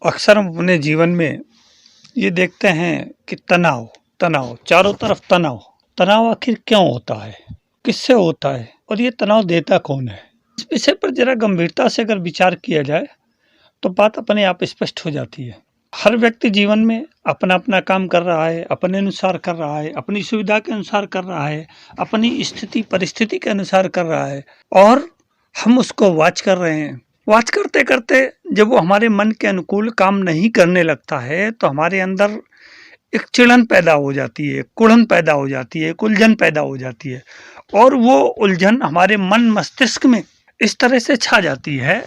अक्सर हम अपने जीवन में ये देखते हैं कि तनाव तनाव चारों तरफ तनाव तनाव आखिर क्यों होता है, किससे होता है और ये तनाव देता कौन है। इस विषय पर जरा गंभीरता से अगर विचार किया जाए तो बात अपने आप स्पष्ट हो जाती है। हर व्यक्ति जीवन में अपना अपना काम कर रहा है, अपने अनुसार कर रहा है, अपनी सुविधा के अनुसार कर रहा है, अपनी स्थिति परिस्थिति के अनुसार कर रहा है और हम उसको वॉच कर रहे हैं। वॉच करते करते जब वो हमारे मन के अनुकूल काम नहीं करने लगता है तो हमारे अंदर एक चिड़न पैदा हो जाती है, कुड़न पैदा हो जाती है, एक उलझन पैदा हो जाती है और वो उलझन हमारे मन मस्तिष्क में इस तरह से छा जाती है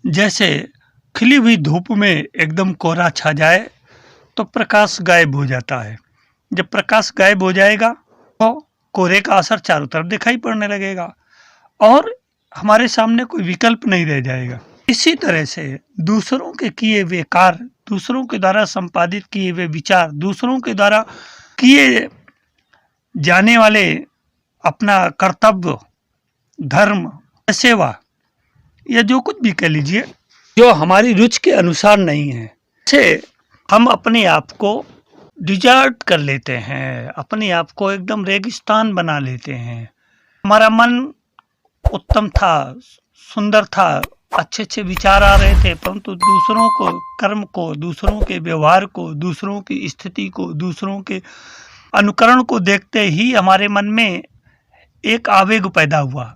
जैसे खिली हुई धूप में एकदम कोहरा छा जाए तो प्रकाश गायब हो जाता है। जब प्रकाश गायब हो जाएगा तो कोहरे का असर चारों तरफ दिखाई पड़ने लगेगा और हमारे सामने कोई विकल्प नहीं रह जाएगा। इसी तरह से दूसरों के किए हुए कार्य, दूसरों के द्वारा संपादित किए हुए विचार, दूसरों के द्वारा किए जाने वाले अपना कर्तव्य, धर्म, सेवा या जो कुछ भी कह लीजिए जो हमारी रुचि के अनुसार नहीं है, से हम अपने आप को डिजर्ट कर लेते हैं, अपने आप को एकदम रेगिस्तान बना लेते हैं। हमारा मन उत्तम था, सुंदर था, अच्छे अच्छे विचार आ रहे थे, परंतु दूसरों को कर्म को, दूसरों के व्यवहार को, दूसरों की स्थिति को, दूसरों के अनुकरण को देखते ही हमारे मन में एक आवेग पैदा हुआ।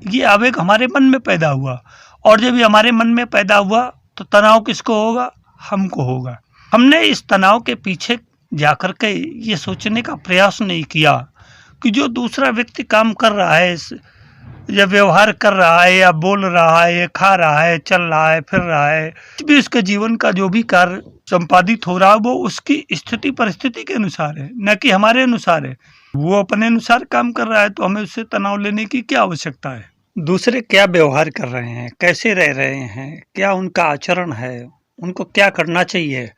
ये आवेग हमारे मन में पैदा हुआ और जब ये हमारे मन में पैदा हुआ तो तनाव किसको होगा? हमको होगा। हमने इस तनाव के पीछे जाकर के ये सोचने का प्रयास नहीं किया कि जो दूसरा व्यक्ति काम कर रहा है या व्यवहार कर रहा है या बोल रहा है या खा रहा है, चल रहा है, फिर रहा है, भी उसके जीवन का जो भी कार्य संपादित हो रहा है वो उसकी स्थिति परिस्थिति के अनुसार है, न कि हमारे अनुसार है। वो अपने अनुसार काम कर रहा है तो हमें उससे तनाव लेने की क्या आवश्यकता है। दूसरे क्या व्यवहार कर रहे हैं, कैसे रह रहे हैं, क्या उनका आचरण है, उनको क्या करना चाहिए,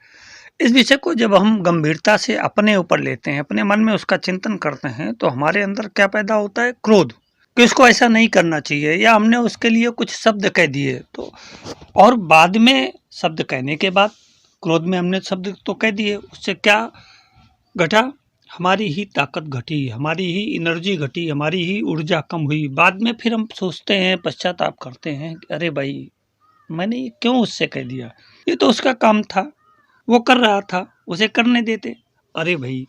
इस विषय को जब हम गंभीरता से अपने ऊपर लेते हैं, अपने मन में उसका चिंतन करते हैं तो हमारे अंदर क्या पैदा होता है? क्रोध, कि उसको ऐसा नहीं करना चाहिए या हमने उसके लिए कुछ शब्द कह दिए तो, और बाद में शब्द कहने के बाद क्रोध में हमने शब्द तो कह दिए, उससे क्या घटा? हमारी ही ताकत घटी, हमारी ही एनर्जी घटी, हमारी ही ऊर्जा कम हुई। बाद में फिर हम सोचते हैं, पश्चाताप करते हैं कि अरे भाई मैंने ये क्यों उससे कह दिया, ये तो उसका काम था, वो कर रहा था, उसे करने देते। अरे भाई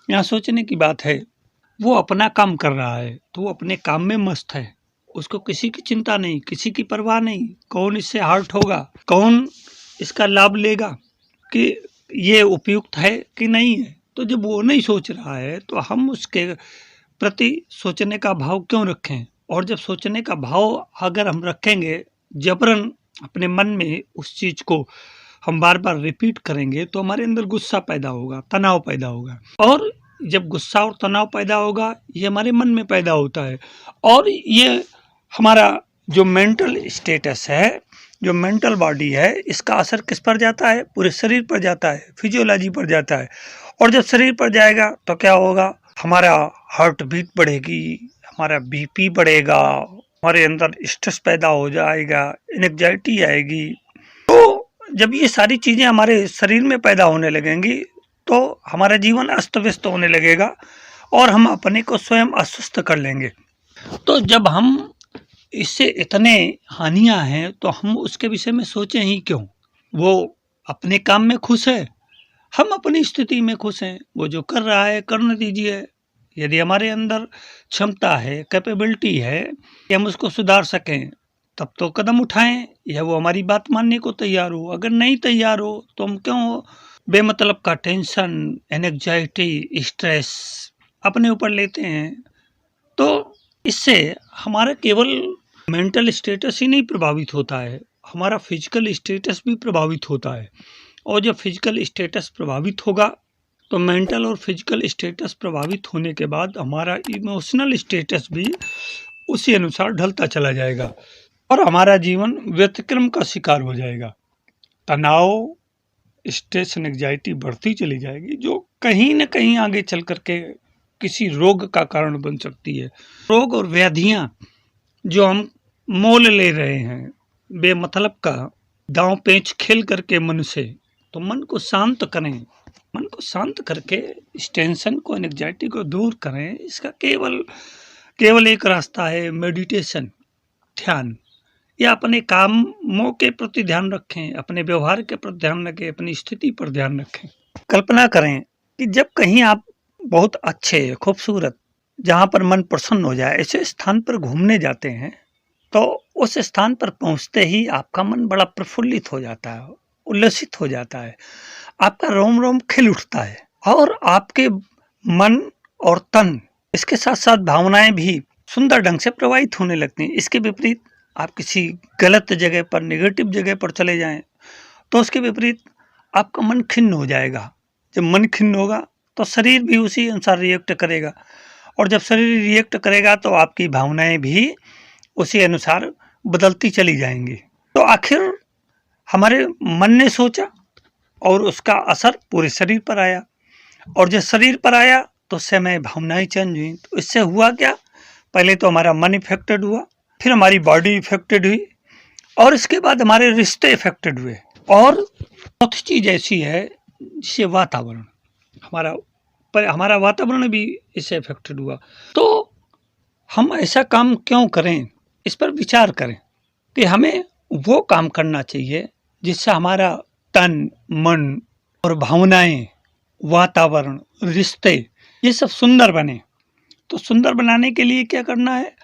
यहाँ सोचने की बात है, वो अपना काम कर रहा है तो वो अपने काम में मस्त है, उसको किसी की चिंता नहीं, किसी की परवाह नहीं, कौन इससे हर्ट होगा, कौन इसका लाभ लेगा, कि ये उपयुक्त है कि नहीं है। तो जब वो नहीं सोच रहा है तो हम उसके प्रति सोचने का भाव क्यों रखें? और जब सोचने का भाव अगर हम रखेंगे जबरन अपने मन में उस चीज़ को हम बार बार रिपीट करेंगे तो हमारे अंदर गुस्सा पैदा होगा, तनाव पैदा होगा और जब गुस्सा और तनाव पैदा होगा ये हमारे मन में पैदा होता है और ये हमारा जो मेंटल स्टेटस है, जो मेंटल बॉडी है, इसका असर किस पर जाता है? पूरे शरीर पर जाता है, फिजियोलॉजी पर जाता है। और जब शरीर पर जाएगा तो क्या होगा? हमारा हार्ट बीट बढ़ेगी, हमारा बीपी बढ़ेगा, हमारे अंदर स्ट्रेस पैदा हो जाएगा, एंग्जाइटी आएगी। तो जब ये सारी चीज़ें हमारे शरीर में पैदा होने लगेंगी तो हमारा जीवन अस्त व्यस्त होने लगेगा और हम अपने को स्वयं अस्वस्थ कर लेंगे। तो जब हम इससे इतने हानियां हैं तो हम उसके विषय में सोचें ही क्यों? वो अपने काम में खुश है, हम अपनी स्थिति में खुश हैं, वो जो कर रहा है करने दीजिए। यदि हमारे अंदर क्षमता है, कैपेबिलिटी है कि हम उसको सुधार सकें तब तो कदम उठाएं या वो हमारी बात मानने को तैयार हो। अगर नहीं तैयार हो तो हम क्यों बेमतलब का टेंशन, एंग्जाइटी, स्ट्रेस अपने ऊपर लेते हैं। तो इससे हमारा केवल मेंटल स्टेटस ही नहीं प्रभावित होता है, हमारा फिजिकल स्टेटस भी प्रभावित होता है और जब फिजिकल स्टेटस प्रभावित होगा तो मेंटल और फिजिकल स्टेटस प्रभावित होने के बाद हमारा इमोशनल स्टेटस भी उसी अनुसार ढलता चला जाएगा और हमारा जीवन व्यतिक्रम का शिकार हो जाएगा। तनाव, स्ट्रेस, एंग्जाइटी बढ़ती चली जाएगी जो कहीं न कहीं आगे चल करके किसी रोग का कारण बन सकती है। रोग और व्याधियाँ जो हम मोल ले रहे हैं बेमतलब का, दांव पेंच खेल करके मन से, तो मन को शांत करें, मन को शांत करके इस टेंशन को, एंग्जाइटी को दूर करें। इसका केवल एक रास्ता है, मेडिटेशन, ध्यान। या अपने कामों के प्रति ध्यान रखें, अपने व्यवहार के प्रति ध्यान रखें, अपनी स्थिति पर ध्यान रखें। कल्पना करें कि जब कहीं आप बहुत अच्छे, खूबसूरत, जहाँ पर मन प्रसन्न हो जाए, ऐसे स्थान पर घूमने जाते हैं, तो उस स्थान पर पहुंचते ही आपका मन बड़ा प्रफुल्लित हो जाता है, उल्लसित हो जाता है, आपका रोम रोम खिल उठता है और आपके मन और तन, इसके साथ साथ भावनाएं भी सुंदर ढंग से प्रवाहित होने लगती हैं। इसके विपरीत आप किसी गलत जगह पर, नेगेटिव जगह पर चले जाएं, तो उसके विपरीत आपका मन खिन्न हो जाएगा। जब मन खिन्न होगा तो शरीर भी उसी अनुसार रिएक्ट करेगा, और जब शरीर रिएक्ट करेगा तो आपकी भावनाएं भी उसी अनुसार बदलती चली जाएंगी। तो आखिर हमारे मन ने सोचा और उसका असर पूरे शरीर पर आया, और जब शरीर पर आया तो समय भावनाएं चेंज हुई। तो इससे हुआ क्या, पहले तो हमारा मन इफेक्टेड हुआ, फिर हमारी बॉडी इफेक्टेड हुई, और इसके बाद हमारे रिश्ते इफेक्टेड हुए, और चौथी चीज ऐसी है जिसे वातावरण, हमारा वातावरण भी इससे इफेक्टेड हुआ। तो हम ऐसा काम क्यों करें, इस पर विचार करें कि हमें वो काम करना चाहिए जिससे हमारा तन, मन और भावनाएं, वातावरण, रिश्ते, ये सब सुंदर बने। तो सुंदर बनाने के लिए क्या करना है,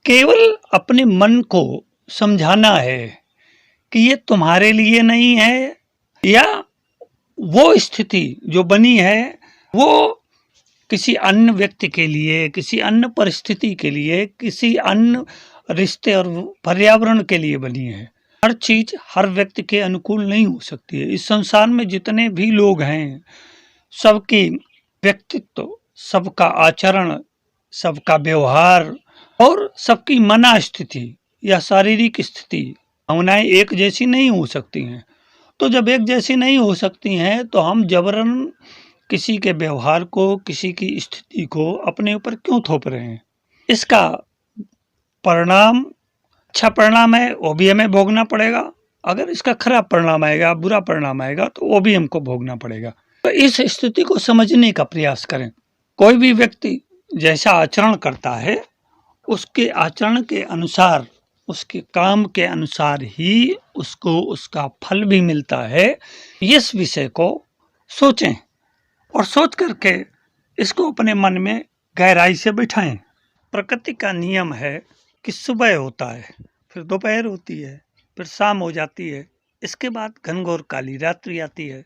केवल अपने मन को समझाना है कि ये तुम्हारे लिए नहीं है, या वो स्थिति जो बनी है वो किसी अन्य व्यक्ति के लिए, किसी अन्य परिस्थिति के लिए, किसी अन्य रिश्ते और पर्यावरण के लिए बनी है। हर चीज हर व्यक्ति के अनुकूल नहीं हो सकती है। इस संसार में जितने भी लोग हैं, सबकी व्यक्तित्व, सबका आचरण, सबका व्यवहार और सबकी मना स्थिति या शारीरिक स्थिति, भावनाएं एक जैसी नहीं हो सकती हैं। तो जब एक जैसी नहीं हो सकती हैं तो हम जबरन किसी के व्यवहार को, किसी की स्थिति को अपने ऊपर क्यों थोप रहे हैं। इसका परिणाम, अच्छा परिणाम है वो भी हमें भोगना पड़ेगा, अगर इसका खराब परिणाम आएगा, बुरा परिणाम आएगा, तो वो भी हमको भोगना पड़ेगा। तो इस स्थिति को समझने का प्रयास करें। कोई भी व्यक्ति जैसा आचरण करता है, उसके आचरण के अनुसार, उसके काम के अनुसार ही उसको उसका फल भी मिलता है। इस विषय को सोचें और सोच करके इसको अपने मन में गहराई से बिठाएं। प्रकृति का नियम है कि सुबह होता है, फिर दोपहर होती है, फिर शाम हो जाती है, इसके बाद घनघोर काली रात्रि आती है।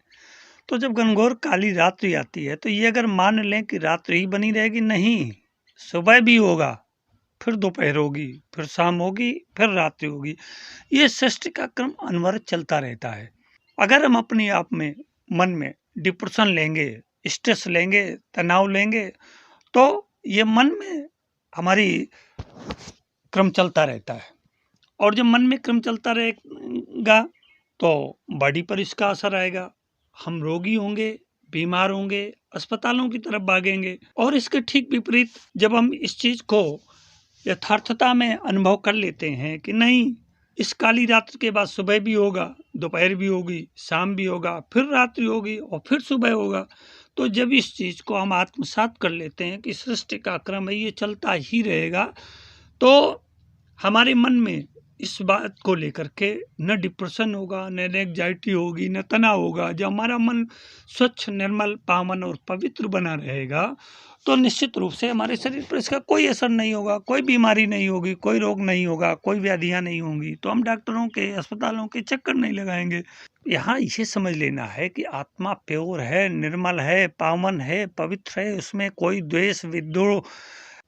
तो जब घनघोर काली रात्रि आती है तो ये अगर मान लें कि रात्रि ही बनी रहेगी, नहीं, सुबह भी होगा, फिर दोपहर होगी, फिर शाम होगी, फिर रात्रि होगी। ये सृष्टि का क्रम अनवरत चलता रहता है। अगर हम अपने आप में, मन में डिप्रेशन लेंगे, स्ट्रेस लेंगे, तनाव लेंगे, तो ये मन में हमारी क्रम चलता रहता है, और जब मन में क्रम चलता रहेगा तो बॉडी पर इसका असर आएगा। हम रोगी होंगे, बीमार होंगे, अस्पतालों की तरफ भागेंगे। और इसके ठीक विपरीत जब हम इस चीज को यथार्थता में अनुभव कर लेते हैं कि नहीं, इस काली रात्रि के बाद सुबह भी होगा, दोपहर भी होगी, शाम भी होगा, फिर रात्रि होगी और फिर सुबह होगा, तो जब इस चीज को हम आत्मसात कर लेते हैं कि सृष्टि का क्रम है, ये चलता ही रहेगा, तो हमारे मन में इस बात को लेकर के न डिप्रेशन होगा, न एंग्जाइटी होगी, न तनाव होगा। जब हमारा मन स्वच्छ, निर्मल, पावन और पवित्र बना रहेगा तो निश्चित रूप से हमारे शरीर पर इसका कोई असर नहीं होगा, कोई बीमारी नहीं होगी, कोई रोग नहीं होगा, कोई व्याधियां नहीं होंगी। तो हम डॉक्टरों के, अस्पतालों के चक्कर नहीं लगाएंगे। यहाँ इसे समझ लेना है कि आत्मा प्योर है, निर्मल है, पावन है, पवित्र है, उसमें कोई द्वेष, विद्रोह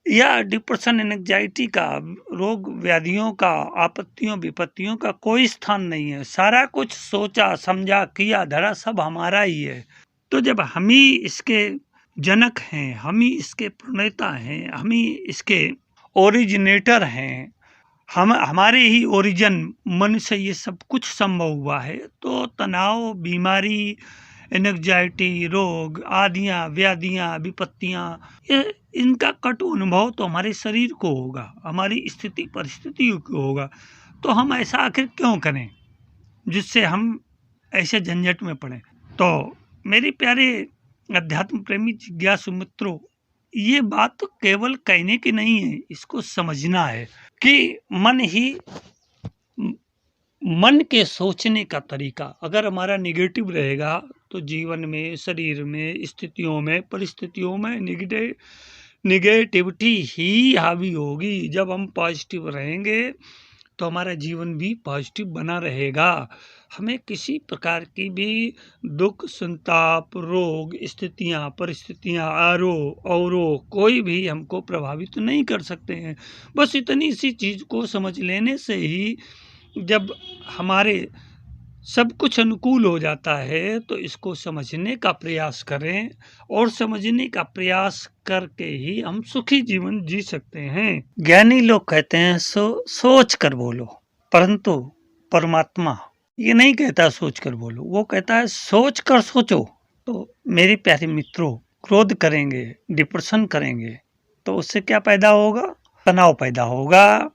या डिप्रेशन, एंग्जाइटी का, रोग व्याधियों का, आपत्तियों विपत्तियों का कोई स्थान नहीं है। सारा कुछ सोचा, समझा, किया, धरा सब हमारा ही है। तो जब हम ही इसके जनक हैं, हम ही इसके प्रणेता हैं, हम ही इसके ओरिजिनेटर हैं, हमारे ही ओरिजिन मन से ये सब कुछ संभव हुआ है, तो तनाव, बीमारी, एंग्जाइटी, रोग, आदियाँ, व्याधियाँ, विपत्तियाँ, ये इनका कटु अनुभव तो हमारे शरीर को होगा, हमारी स्थिति परिस्थिति को होगा। तो हम ऐसा आखिर क्यों करें? जिससे हम ऐसे झंझट में पड़े। तो मेरे प्यारे अध्यात्म प्रेमी जिज्ञासु मित्रों, ये बात तो केवल कहने की नहीं है, इसको समझना है कि मन के सोचने का तरीका अगर हमारा निगेटिव रहेगा तो जीवन में, शरीर में, स्थितियों में, परिस्थितियों में निगेटिविटी ही हावी होगी। जब हम पॉजिटिव रहेंगे तो हमारा जीवन भी पॉजिटिव बना रहेगा। हमें किसी प्रकार की भी दुख, संताप, रोग, स्थितियां, परिस्थितियां, अवरोह कोई भी हमको प्रभावित नहीं कर सकते हैं। बस इतनी सी चीज को समझ लेने से ही जब हमारे सब कुछ अनुकूल हो जाता है तो इसको समझने का प्रयास करें, और समझने का प्रयास करके ही हम सुखी जीवन जी सकते हैं। ज्ञानी लोग कहते हैं सोच कर बोलो, परंतु परमात्मा ये नहीं कहता सोच कर बोलो, वो कहता है सोच कर सोचो। तो मेरे प्यारे मित्रों, क्रोध करेंगे, डिप्रेशन करेंगे तो उससे क्या पैदा होगा? तनाव पैदा होगा,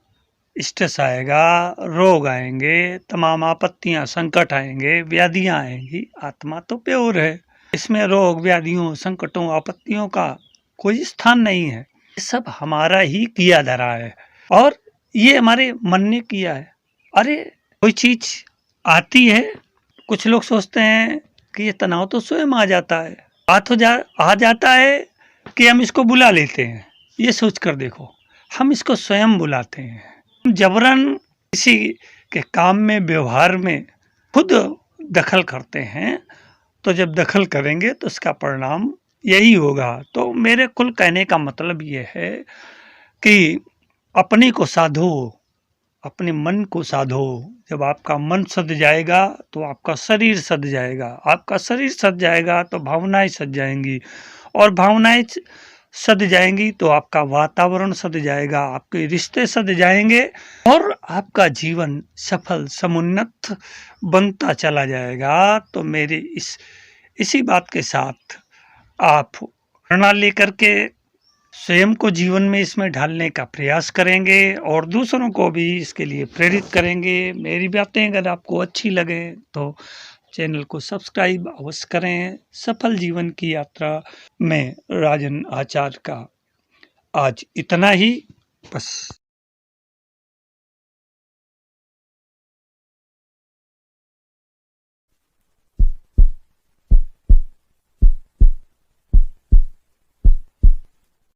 स्ट्रेस आएगा, रोग आएंगे, तमाम आपत्तियां, संकट आएंगे, व्याधियां आएंगी। आत्मा तो प्योर है, इसमें रोग, व्याधियों, संकटों, आपत्तियों का कोई स्थान नहीं है। ये सब हमारा ही किया धरा है और ये हमारे मन ने किया है। अरे कोई चीज आती है, कुछ लोग सोचते हैं कि ये तनाव तो स्वयं आ जाता है, आ जाता है कि हम इसको बुला लेते हैं। ये सोच कर देखो, हम इसको स्वयं बुलाते हैं। जबरन किसी के काम में, व्यवहार में खुद दखल करते हैं, तो जब दखल करेंगे तो इसका परिणाम यही होगा। तो मेरे कुल कहने का मतलब ये है कि अपने को साधो, अपने मन को साधो। जब आपका मन सध जाएगा तो आपका शरीर सध जाएगा, आपका शरीर सध जाएगा तो भावनाएं सध जाएंगी, और भावनाएं सध जाएंगी तो आपका वातावरण सध जाएगा, आपके रिश्ते सध जाएंगे और आपका जीवन सफल, समुन्नत बनता चला जाएगा। तो मेरे इसी बात के साथ आप प्रेरणा लेकर के स्वयं को जीवन में इसमें ढालने का प्रयास करेंगे और दूसरों को भी इसके लिए प्रेरित करेंगे। मेरी बातें अगर आपको अच्छी लगे तो चैनल को सब्सक्राइब अवश्य करें। सफल जीवन की यात्रा में राजन आचार्य का आज इतना ही, बस।